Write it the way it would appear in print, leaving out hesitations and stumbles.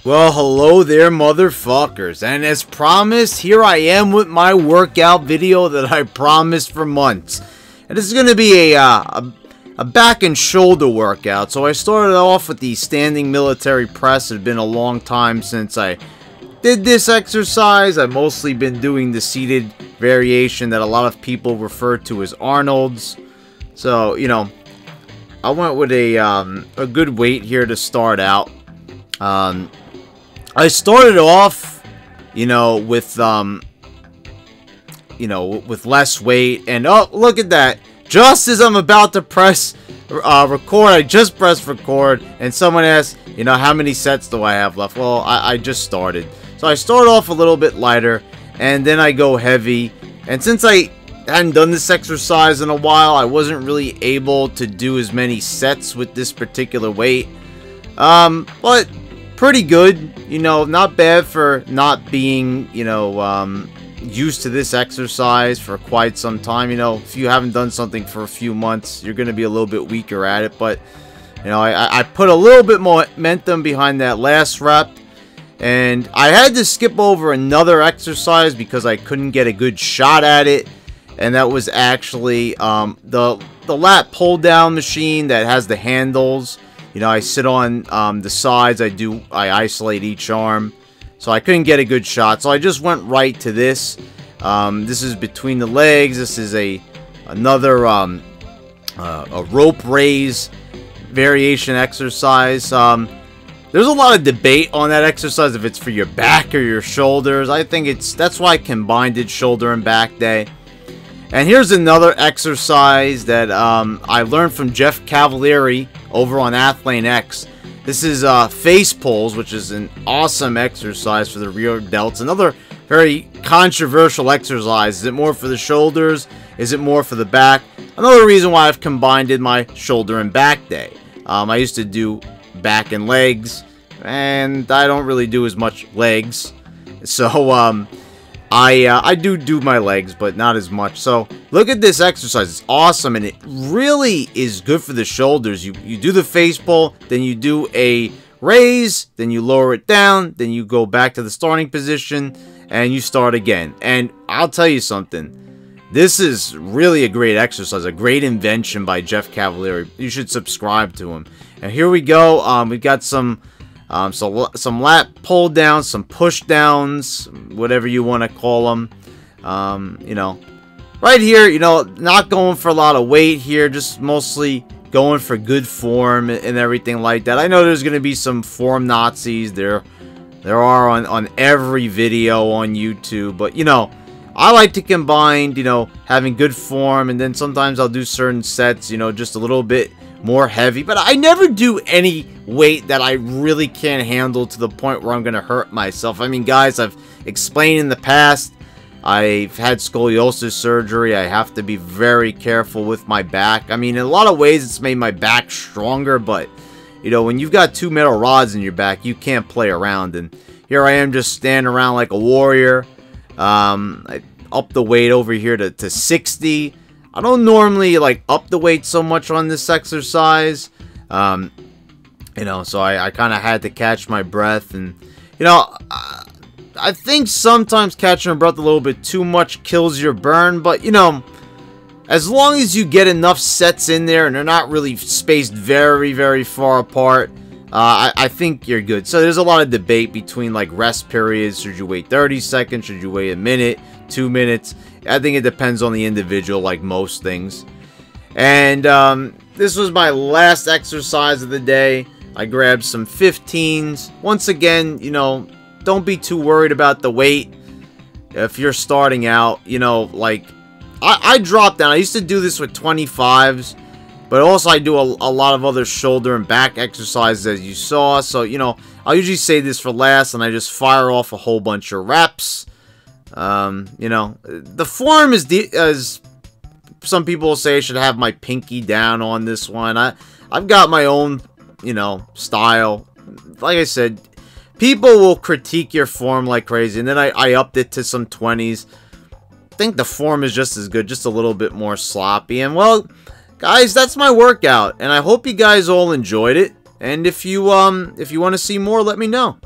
Well, hello there, motherfuckers, and as promised, here I am with my workout video that I promised for months. And this is going to be a back and shoulder workout. So I started off with the standing military press. It had been a long time since I did this exercise. I've mostly been doing the seated variation that a lot of people refer to as Arnold's. So, you know, I went with a good weight here to start out. I started off, with less weight, and oh, look at that! Just as I'm about to press record, I just pressed record, and someone asked, how many sets do I have left? Well, I just started, so I start off a little bit lighter, and then I go heavy. And since I hadn't done this exercise in a while, I wasn't really able to do as many sets with this particular weight. But pretty good, not bad for not being, used to this exercise for quite some time. If you haven't done something for a few months, you're going to be a little bit weaker at it. But, I put a little bit more momentum behind that last rep. And I had to skip over another exercise because I couldn't get a good shot at it. And that was actually the lat pull down machine that has the handles. I sit on the sides. I isolate each arm, so I couldn't get a good shot. So I just went right to this. This is between the legs. This is another a rope raise variation exercise. There's a lot of debate on that exercise if it's for your back or your shoulders. I think that's why I combined it, shoulder and back day. And here's another exercise that I learned from Jeff Cavalieri over on Athlane X. This is face pulls, which is an awesome exercise for the rear delts. Another very controversial exercise. Is it more for the shoulders? Is it more for the back? Another reason why I've combined my shoulder and back day. I used to do back and legs, and I don't really do as much legs. So, I do my legs, but not as much. So look at this exercise. It's awesome, and it really is good for the shoulders. You do the face pull, then you do a raise, then you lower it down, then you go back to the starting position, and you start again. And I'll tell you something. This is really a great exercise, a great invention by Jeff Cavalieri. You should subscribe to him. And here we go. We've got some lat pull downs, some push downs, whatever you want to call them. Right here, not going for a lot of weight here, just mostly going for good form and everything like that. I know there's going to be some form Nazis. There are on every video on YouTube, but I like to combine, having good form, and then sometimes I'll do certain sets, just a little bit more heavy, but I never do any weight that I really can't handle to the point where I'm going to hurt myself. I mean, guys, I've explained in the past, I've had scoliosis surgery. I have to be very careful with my back. I mean, in a lot of ways, it's made my back stronger, but, when you've got 2 metal rods in your back, you can't play around, and here I am just standing around like a warrior. I upped the weight over here to 60. I don't normally up the weight so much on this exercise, so I kind of had to catch my breath, and I think sometimes catching your breath a little bit too much kills your burn, but as long as you get enough sets in there and they're not really spaced very, very far apart, I think you're good. So there's a lot of debate between rest periods. Should you wait 30 seconds? Should you wait a minute, 2 minutes? I think it depends on the individual, like most things. And this was my last exercise of the day. I grabbed some 15s. Once again, don't be too worried about the weight. If you're starting out, I dropped down. I used to do this with 25s. But also I do a lot of other shoulder and back exercises, as you saw. So, I'll usually save this for last, and I just fire off a whole bunch of reps. The form is, as some people will say, I should have my pinky down on this one. I've got my own, style. Like I said, people will critique your form like crazy, and then I upped it to some 20s. I think the form is just as good, just a little bit more sloppy. And, well, guys, that's my workout, and I hope you guys all enjoyed it. And if you want to see more, let me know.